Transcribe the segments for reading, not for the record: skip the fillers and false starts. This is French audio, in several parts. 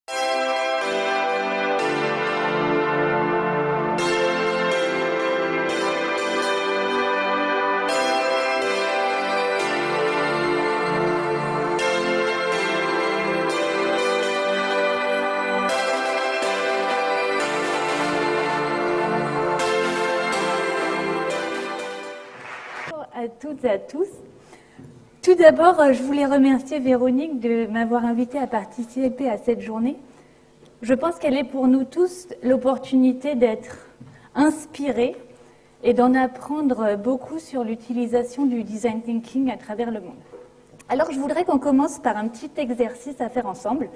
À toutes et à tous. Tout d'abord, je voulais remercier Véronique de m'avoir invitée à participer à cette journée. Je pense qu'elle est pour nous tous l'opportunité d'être inspirés et d'en apprendre beaucoup sur l'utilisation du design thinking à travers le monde. Alors, je voudrais qu'on commence par un petit exercice à faire ensemble.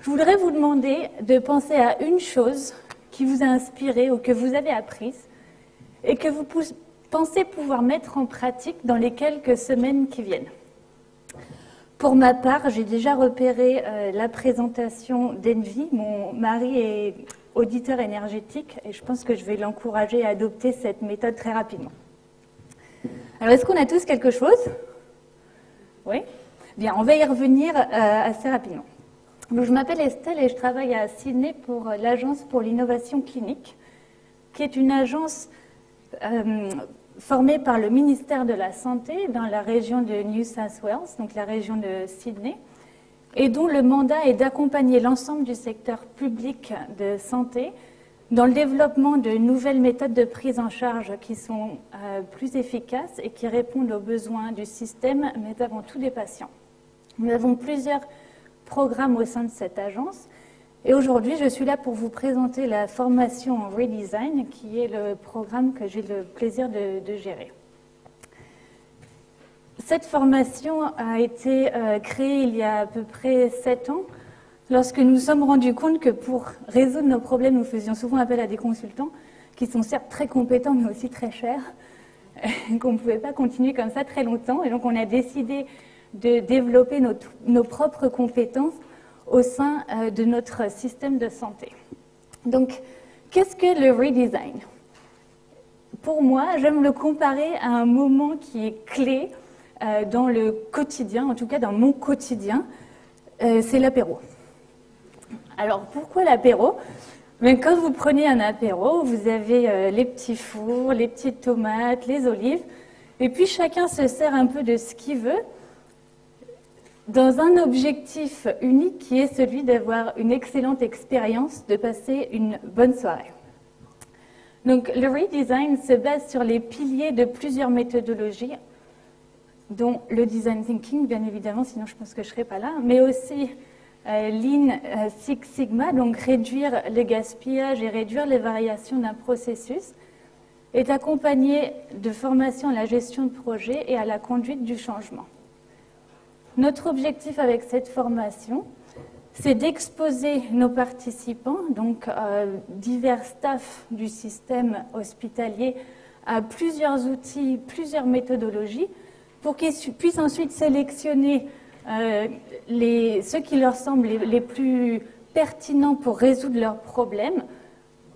Je voudrais vous demander de penser à une chose qui vous a inspiré ou que vous avez apprise et que vous pensez pouvoir mettre en pratique dans les quelques semaines qui viennent. Pour ma part, j'ai déjà repéré la présentation d'Envy. Mon mari est auditeur énergétique et je pense que je vais l'encourager à adopter cette méthode très rapidement. Alors, est-ce qu'on a tous quelque chose? Oui? Bien, on va y revenir assez rapidement. Donc, je m'appelle Estelle et je travaille à Sydney pour l'Agence pour l'innovation clinique, qui est une agence formée par le ministère de la Santé dans la région de New South Wales, donc la région de Sydney, et dont le mandat est d'accompagner l'ensemble du secteur public de santé dans le développement de nouvelles méthodes de prise en charge qui sont plus efficaces et qui répondent aux besoins du système, mais avant tout des patients. Nous avons plusieurs programmes au sein de cette agence. Et aujourd'hui, je suis là pour vous présenter la formation en Redesign, qui est le programme que j'ai le plaisir de gérer. Cette formation a été créée il y a à peu près 7 ans, lorsque nous nous sommes rendus compte que pour résoudre nos problèmes, nous faisions souvent appel à des consultants, qui sont certes très compétents, mais aussi très chers, qu'on ne pouvait pas continuer comme ça très longtemps. Et donc, on a décidé de développer nos propres compétences au sein de notre système de santé. Donc, qu'est-ce que le redesign? Pour moi, j'aime le comparer à un moment qui est clé dans le quotidien, en tout cas dans mon quotidien, c'est l'apéro. Alors, pourquoi l'apéro? Mais quand vous prenez un apéro, vous avez les petits fours, les petites tomates, les olives, et puis chacun se sert un peu de ce qu'il veut, dans un objectif unique qui est celui d'avoir une excellente expérience, de passer une bonne soirée. Donc, le redesign se base sur les piliers de plusieurs méthodologies, dont le design thinking, bien évidemment, sinon je pense que je ne serais pas là, mais aussi Lean Six Sigma, donc réduire le gaspillage et réduire les variations d'un processus, est accompagné de formation à la gestion de projet et à la conduite du changement. Notre objectif avec cette formation, c'est d'exposer nos participants, donc divers staffs du système hospitalier, à plusieurs outils, plusieurs méthodologies, pour qu'ils puissent ensuite sélectionner ceux qui leur semblent les plus pertinents pour résoudre leurs problèmes,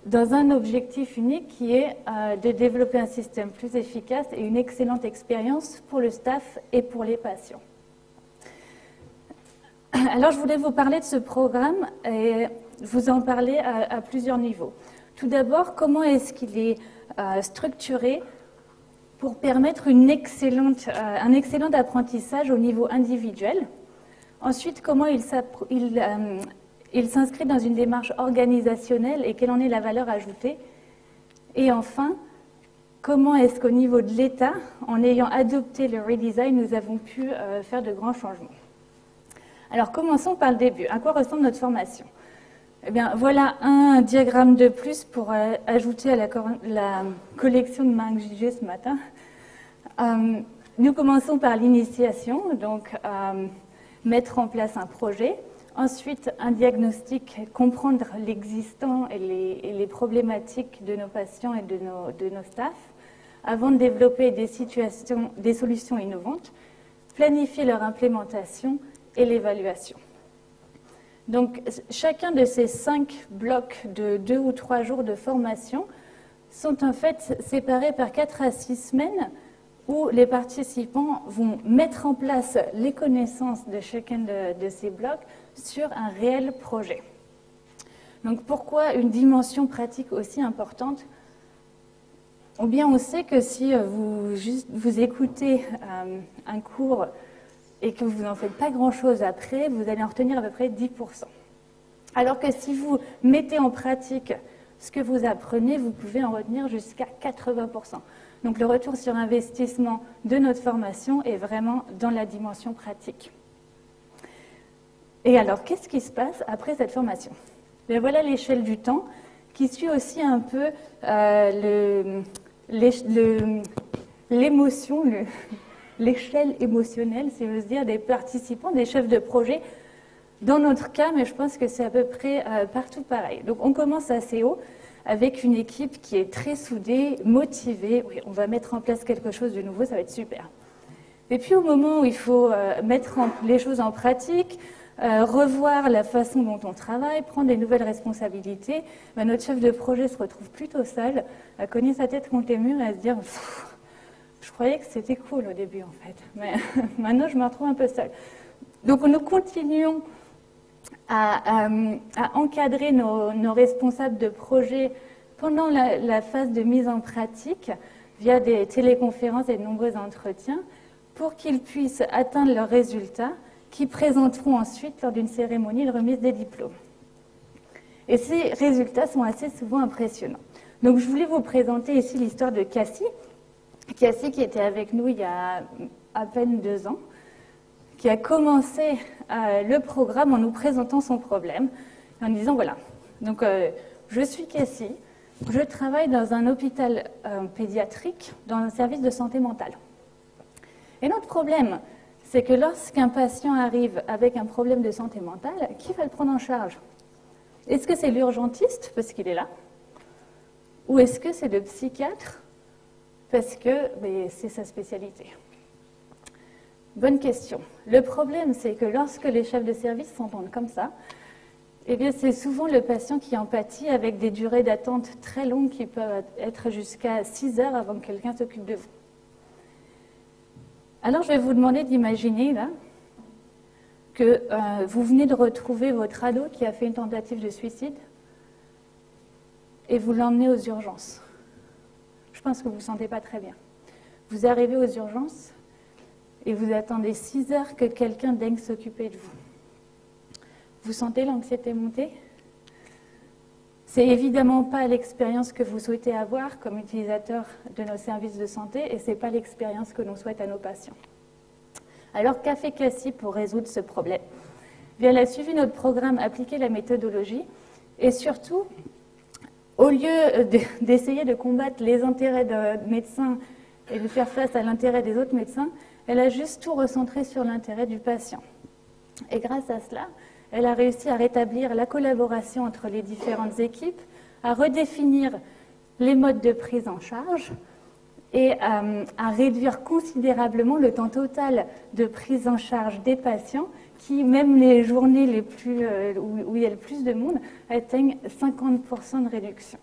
dans un objectif unique qui est de développer un système plus efficace et une excellente expérience pour le staff et pour les patients. Alors, je voulais vous parler de ce programme et vous en parler à plusieurs niveaux. Tout d'abord, comment est-ce qu'il est structuré pour permettre un excellent apprentissage au niveau individuel. Ensuite, comment il s'inscrit dans une démarche organisationnelle et quelle en est la valeur ajoutée. Et enfin, comment est-ce qu'au niveau de l'État, en ayant adopté le redesign, nous avons pu faire de grands changements. Alors, commençons par le début. À quoi ressemble notre formation? Eh bien, voilà un diagramme de plus pour ajouter à la collection de Marc Gigé ce matin. Nous commençons par l'initiation, donc mettre en place un projet. Ensuite, un diagnostic, comprendre l'existant et les problématiques de nos patients et de nos staffs, avant de développer des solutions innovantes, planifier leur implémentation et l'évaluation. Donc, chacun de ces 5 blocs de 2 ou 3 jours de formation sont en fait séparés par 4 à 6 semaines où les participants vont mettre en place les connaissances de chacun de ces blocs sur un réel projet. Donc pourquoi une dimension pratique aussi importante? Ou bien on sait que si vous écoutez un cours et que vous n'en faites pas grand-chose après, vous allez en retenir à peu près 10%. Alors que si vous mettez en pratique ce que vous apprenez, vous pouvez en retenir jusqu'à 80%. Donc le retour sur investissement de notre formation est vraiment dans la dimension pratique. Et alors, qu'est-ce qui se passe après cette formation? Bien, voilà l'échelle du temps qui suit aussi un peu l'émotion, l'échelle émotionnelle, si j'ose dire, des participants, des chefs de projet. Dans notre cas, mais je pense que c'est à peu près partout pareil. Donc on commence assez haut avec une équipe qui est très soudée, motivée. Oui, on va mettre en place quelque chose de nouveau, ça va être super. Et puis au moment où il faut mettre les choses en pratique, revoir la façon dont on travaille, prendre des nouvelles responsabilités, ben, notre chef de projet se retrouve plutôt seul, à cogner sa tête contre les murs et à se dire « je croyais que c'était cool au début en fait, mais maintenant je me retrouve un peu seule ». Donc nous continuons à encadrer nos responsables de projet pendant la phase de mise en pratique via des téléconférences et de nombreux entretiens pour qu'ils puissent atteindre leurs résultats qu'ils présenteront ensuite lors d'une cérémonie de remise des diplômes. Et ces résultats sont assez souvent impressionnants. Donc je voulais vous présenter ici l'histoire de Cassie. Cassie qui était avec nous il y a à peine 2 ans, qui a commencé le programme en nous présentant son problème, en disant voilà, donc je suis Cassie, je travaille dans un hôpital pédiatrique, dans un service de santé mentale. Et notre problème, c'est que lorsqu'un patient arrive avec un problème de santé mentale, qui va le prendre en charge? Est-ce que c'est l'urgentiste, parce qu'il est là? Ou est-ce que c'est le psychiatre, parce que c'est sa spécialité? Bonne question. Le problème, c'est que lorsque les chefs de service s'entendent comme ça, eh bien, c'est souvent le patient qui en pâtit avec des durées d'attente très longues qui peuvent être jusqu'à 6 heures avant que quelqu'un s'occupe de vous. Alors, je vais vous demander d'imaginer là que vous venez de retrouver votre ado qui a fait une tentative de suicide et vous l'emmenez aux urgences. Je pense que vous ne vous sentez pas très bien. Vous arrivez aux urgences et vous attendez 6 heures que quelqu'un daigne s'occuper de vous. Vous sentez l'anxiété monter? C'est évidemment pas l'expérience que vous souhaitez avoir comme utilisateur de nos services de santé et ce n'est pas l'expérience que l'on souhaite à nos patients. Alors, qu'a fait Cassie pour résoudre ce problème? Bien, elle a suivi notre programme Appliquer la méthodologie et surtout, au lieu d'essayer de combattre les intérêts de médecins et de faire face à l'intérêt des autres médecins, elle a juste tout recentré sur l'intérêt du patient. Et grâce à cela, elle a réussi à rétablir la collaboration entre les différentes équipes, à redéfinir les modes de prise en charge et à réduire considérablement le temps total de prise en charge des patients qui, même les journées les plus, où il y a le plus de monde, atteignent 50% de réduction.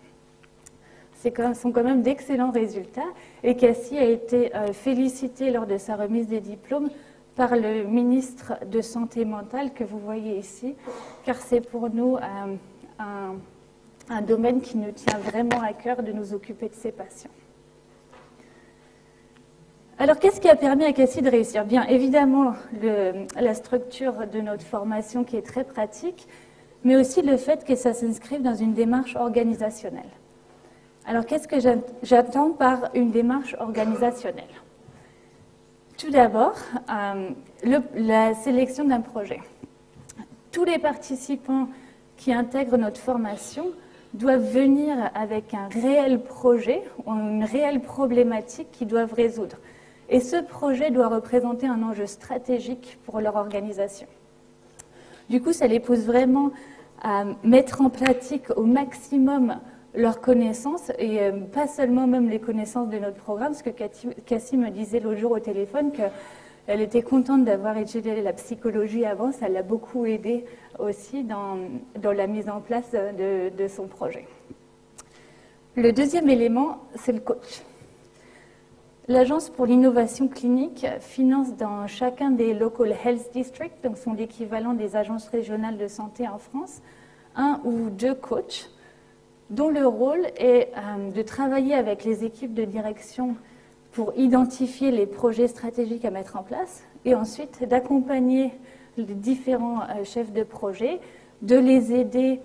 Ce sont quand même d'excellents résultats et Cassie a été félicitée lors de sa remise des diplômes par le ministre de Santé mentale que vous voyez ici, car c'est pour nous un domaine qui nous tient vraiment à cœur de nous occuper de ces patients. Alors, qu'est-ce qui a permis à Cassie de réussir? Bien, évidemment, la structure de notre formation qui est très pratique, mais aussi le fait que ça s'inscrive dans une démarche organisationnelle. Alors, qu'est-ce que j'attends par une démarche organisationnelle? Tout d'abord, la sélection d'un projet. Tous les participants qui intègrent notre formation doivent venir avec un réel projet ou une réelle problématique qu'ils doivent résoudre. Et ce projet doit représenter un enjeu stratégique pour leur organisation. Du coup, ça les pousse vraiment à mettre en pratique au maximum leurs connaissances, et pas seulement même les connaissances de notre programme, parce que Cassie me disait l'autre jour au téléphone qu'elle était contente d'avoir étudié la psychologie avant, ça l'a beaucoup aidée aussi dans la mise en place de son projet. Le deuxième élément, c'est le coach. L'Agence pour l'innovation clinique finance dans chacun des Local Health Districts, donc sont l'équivalent des agences régionales de santé en France, 1 ou 2 coachs, dont le rôle est de travailler avec les équipes de direction pour identifier les projets stratégiques à mettre en place et ensuite d'accompagner les différents chefs de projet, de les aider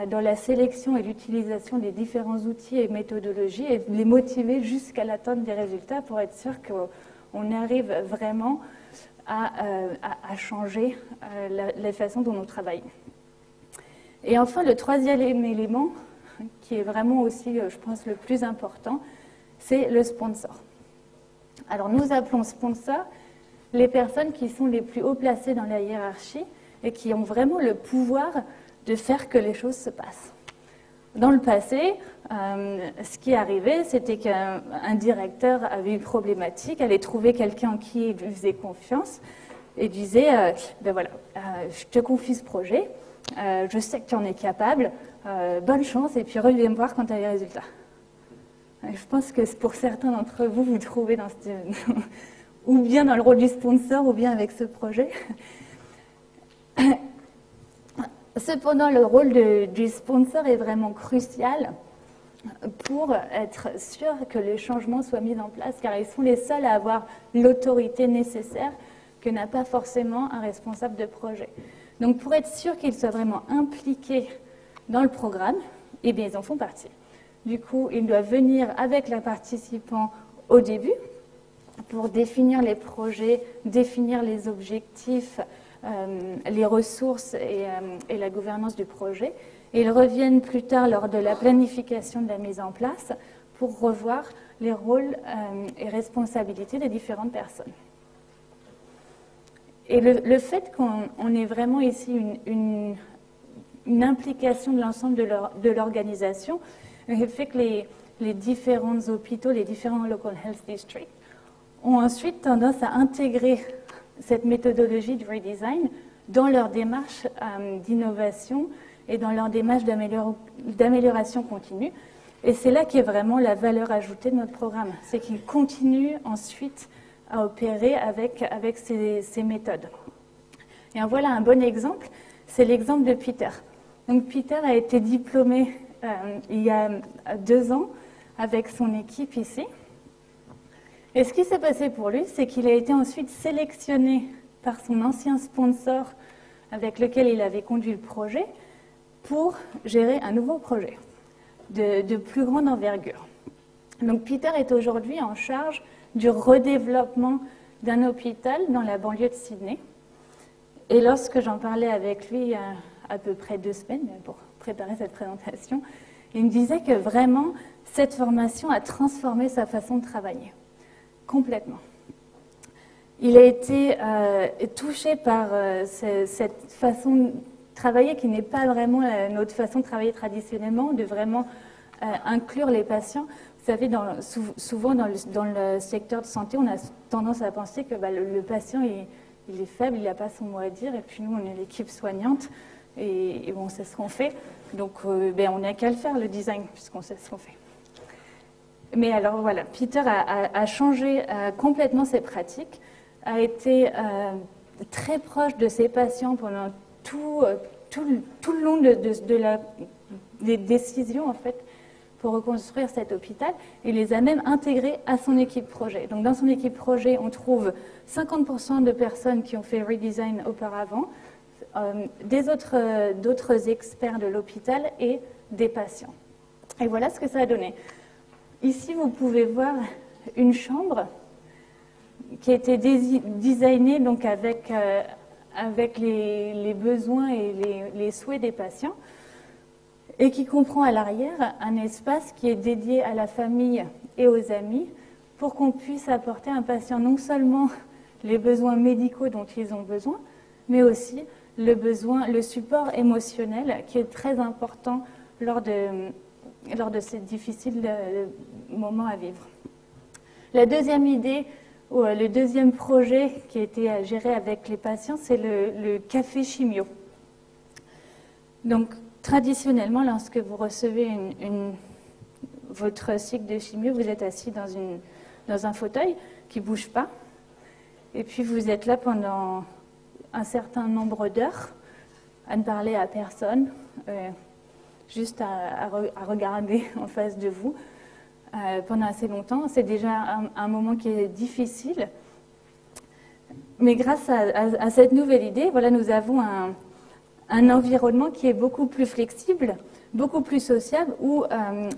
dans la sélection et l'utilisation des différents outils et méthodologies et de les motiver jusqu'à l'atteinte des résultats pour être sûr qu'on arrive vraiment à changer la façon dont nous travaillons. Et enfin, le troisième élément, qui est vraiment aussi, je pense, le plus important, c'est le sponsor. Alors, nous appelons sponsor les personnes qui sont les plus haut placées dans la hiérarchie et qui ont vraiment le pouvoir de faire que les choses se passent. Dans le passé, ce qui arrivait, c'était qu'un directeur avait une problématique, allait trouver quelqu'un en qui il lui faisait confiance et disait ben voilà, je te confie ce projet, je sais que tu en es capable, bonne chance et puis reviens me voir quand tu as les résultats. Je pense que pour certains d'entre vous, vous trouvez dans ou bien dans le rôle du sponsor ou bien avec ce projet. Cependant, le rôle du sponsor est vraiment crucial pour être sûr que les changements soient mis en place, car ils sont les seuls à avoir l'autorité nécessaire que n'a pas forcément un responsable de projet. Donc, pour être sûr qu'ils soient vraiment impliqués dans le programme, eh bien, ils en font partie. Du coup, ils doivent venir avec les participants au début pour définir les projets, définir les objectifs, les ressources et la gouvernance du projet. Et ils reviennent plus tard lors de la planification de la mise en place pour revoir les rôles et responsabilités des différentes personnes. Et le fait qu'on ait vraiment ici une implication de l'ensemble de l'organisation fait que les différents hôpitaux, les différents Local Health Districts ont ensuite tendance à intégrer cette méthodologie du redesign dans leur démarche d'innovation et dans leur démarche d'amélioration continue. Et c'est là qu'est vraiment la valeur ajoutée de notre programme. C'est qu'ils continuent ensuite à opérer avec ces méthodes. Et en voilà un bon exemple, c'est l'exemple de Peter. Donc Peter a été diplômé il y a 2 ans avec son équipe ici. Et ce qui s'est passé pour lui, c'est qu'il a été ensuite sélectionné par son ancien sponsor avec lequel il avait conduit le projet pour gérer un nouveau projet de plus grande envergure. Donc Peter est aujourd'hui en charge du redéveloppement d'un hôpital dans la banlieue de Sydney. Et lorsque j'en parlais avec lui il y a à peu près 2 semaines pour préparer cette présentation, il me disait que vraiment cette formation a transformé sa façon de travailler. Complètement. Il a été touché par cette façon de travailler qui n'est pas vraiment notre façon de travailler traditionnellement, de vraiment inclure les patients. Vous savez, souvent dans le secteur de santé, on a tendance à penser que le patient il est faible, il n'a pas son mot à dire, et puis nous, on est l'équipe soignante, et bon, c'est ce qu'on fait. Donc, on n'a qu'à le faire, le design, puisqu'on sait ce qu'on fait. Mais alors voilà, Peter a changé complètement ses pratiques, a été très proche de ses patients pendant tout le long des décisions en fait pour reconstruire cet hôpital. Il les a même intégrés à son équipe projet. Donc dans son équipe projet, on trouve 50% de personnes qui ont fait redesign auparavant, d'autres experts de l'hôpital et des patients. Et voilà ce que ça a donné. Ici, vous pouvez voir une chambre qui a été designée donc avec les besoins et les souhaits des patients et qui comprend à l'arrière un espace qui est dédié à la famille et aux amis pour qu'on puisse apporter à un patient non seulement les besoins médicaux dont ils ont besoin, mais aussi le support émotionnel qui est très important lors de ces difficiles moments à vivre. La deuxième idée, ou le deuxième projet qui a été géré avec les patients, c'est le café chimio. Donc, traditionnellement, lorsque vous recevez votre cycle de chimio, vous êtes assis dans un fauteuil qui ne bouge pas. Et puis vous êtes là pendant un certain nombre d'heures à ne parler à personne, juste à regarder en face de vous pendant assez longtemps. C'est déjà un moment qui est difficile. Mais grâce à cette nouvelle idée, voilà, nous avons un environnement qui est beaucoup plus flexible, beaucoup plus sociable, où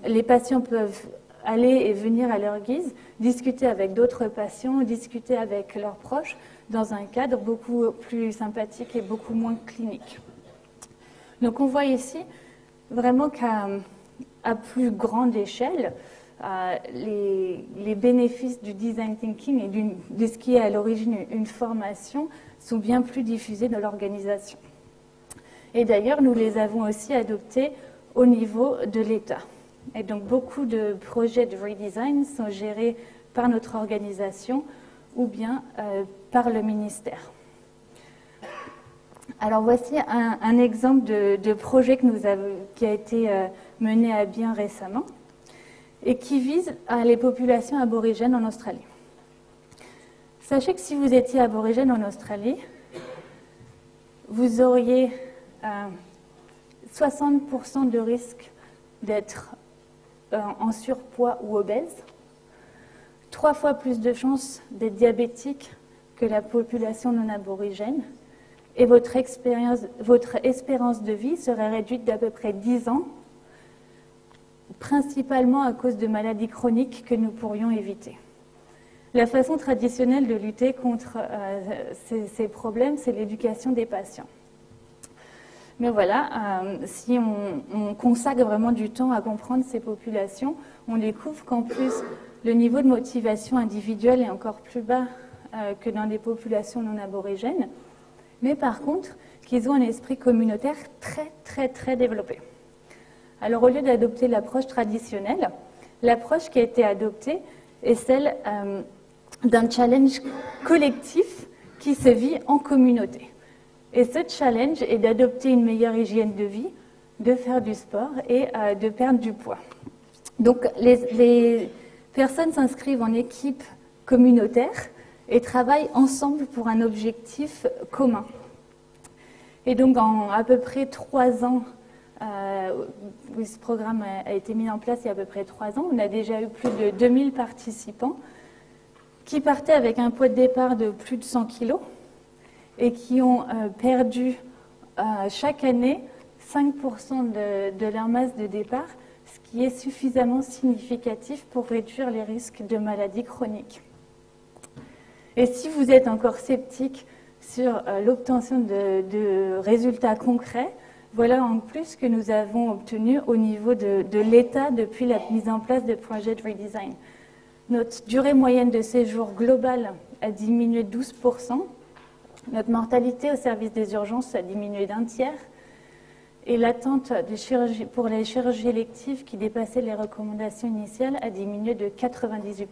les patients peuvent aller et venir à leur guise, discuter avec d'autres patients, discuter avec leurs proches, dans un cadre beaucoup plus sympathique et beaucoup moins clinique. Donc on voit ici vraiment qu'à plus grande échelle, les bénéfices du design thinking et de ce qui est à l'origine une formation sont bien plus diffusés dans l'organisation. Et d'ailleurs, nous les avons aussi adoptés au niveau de l'État. Et donc, beaucoup de projets de redesign sont gérés par notre organisation ou bien par le ministère. Alors, voici un exemple de projet qui a été mené à bien récemment et qui vise les populations aborigènes en Australie. Sachez que si vous étiez aborigène en Australie, vous auriez 60% de risque d'être en surpoids ou obèse, 3 fois plus de chances d'être diabétique que la population non aborigène, et votre espérance de vie serait réduite d'à peu près 10 ans, principalement à cause de maladies chroniques que nous pourrions éviter. La façon traditionnelle de lutter contre ces problèmes, c'est l'éducation des patients. Mais voilà, si on consacre vraiment du temps à comprendre ces populations, on découvre qu'en plus, le niveau de motivation individuelle est encore plus bas que dans les populations non aborigènes, mais par contre, qu'ils ont un esprit communautaire très, très, très développé. Alors, au lieu d'adopter l'approche traditionnelle, l'approche qui a été adoptée est celle d'un challenge collectif qui se vit en communauté. Et ce challenge est d'adopter une meilleure hygiène de vie, de faire du sport et de perdre du poids. Donc, les personnes s'inscrivent en équipe communautaire et travaillent ensemble pour un objectif commun. Et donc, en à peu près 3 ans, ce programme a été mis en place il y a à peu près 3 ans, on a déjà eu plus de 2000 participants qui partaient avec un poids de départ de plus de 100 kg et qui ont perdu chaque année 5% de leur masse de départ, ce qui est suffisamment significatif pour réduire les risques de maladies chroniques. Et si vous êtes encore sceptique sur l'obtention de résultats concrets, voilà en plus que nous avons obtenu au niveau de l'État depuis la mise en place de projets de redesign. Notre durée moyenne de séjour globale a diminué de 12%. Notre mortalité au service des urgences a diminué d'1 tiers. Et l'attente pour les chirurgies électives qui dépassaient les recommandations initiales a diminué de 98%.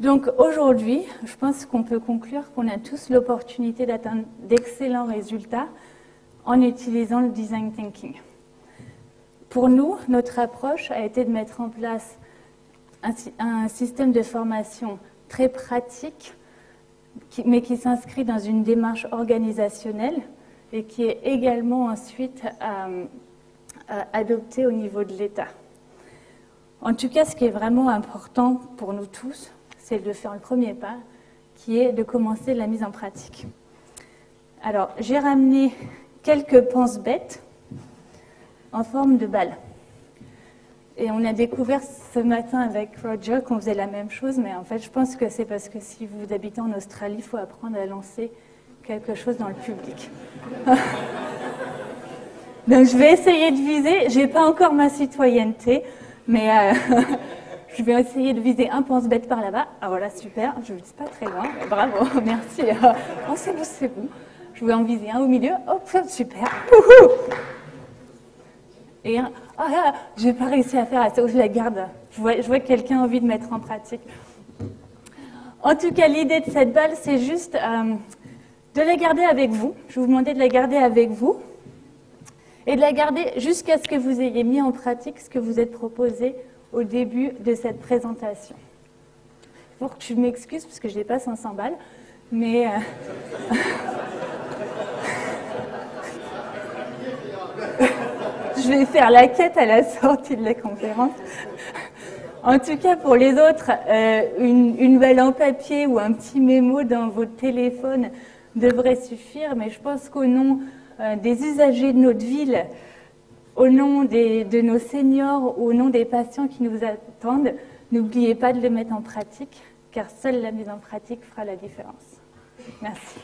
Donc aujourd'hui, je pense qu'on peut conclure qu'on a tous l'opportunité d'atteindre d'excellents résultats en utilisant le design thinking. Pour nous, notre approche a été de mettre en place un système de formation très pratique, mais qui s'inscrit dans une démarche organisationnelle et qui est également ensuite adopté au niveau de l'État. En tout cas, ce qui est vraiment important pour nous tous, c'est de faire le premier pas, qui est de commencer la mise en pratique. Alors, j'ai ramené quelques pense-bêtes en forme de balles. Et on a découvert ce matin avec Roger qu'on faisait la même chose, mais en fait, je pense que c'est parce que si vous habitez en Australie, il faut apprendre à lancer quelque chose dans le public. Donc, je vais essayer de viser. Je n'ai pas encore ma citoyenneté, mais je vais essayer de viser un pense-bête par là-bas. Ah voilà, super. Je ne vise pas très loin. Bravo, merci. Oh, c'est bon, c'est bon. Je vais en viser un au milieu. Hop, super. Et je n'ai pas réussi à faire ça, je la garde. Je vois que quelqu'un a envie de mettre en pratique. En tout cas, l'idée de cette balle, c'est juste de la garder avec vous. Je vais vous demander de la garder avec vous et de la garder jusqu'à ce que vous ayez mis en pratique ce que vous êtes proposé au début de cette présentation. pour que tu m'excuses parce que je n'ai pas 500 balles. Mais je vais faire la quête à la sortie de la conférence. En tout cas, pour les autres, une balle en papier ou un petit mémo dans votre téléphone devrait suffire. Mais je pense qu'au nom des usagers de notre ville, au nom de nos seniors, au nom des patients qui nous attendent, n'oubliez pas de le mettre en pratique, car seule la mise en pratique fera la différence. Merci.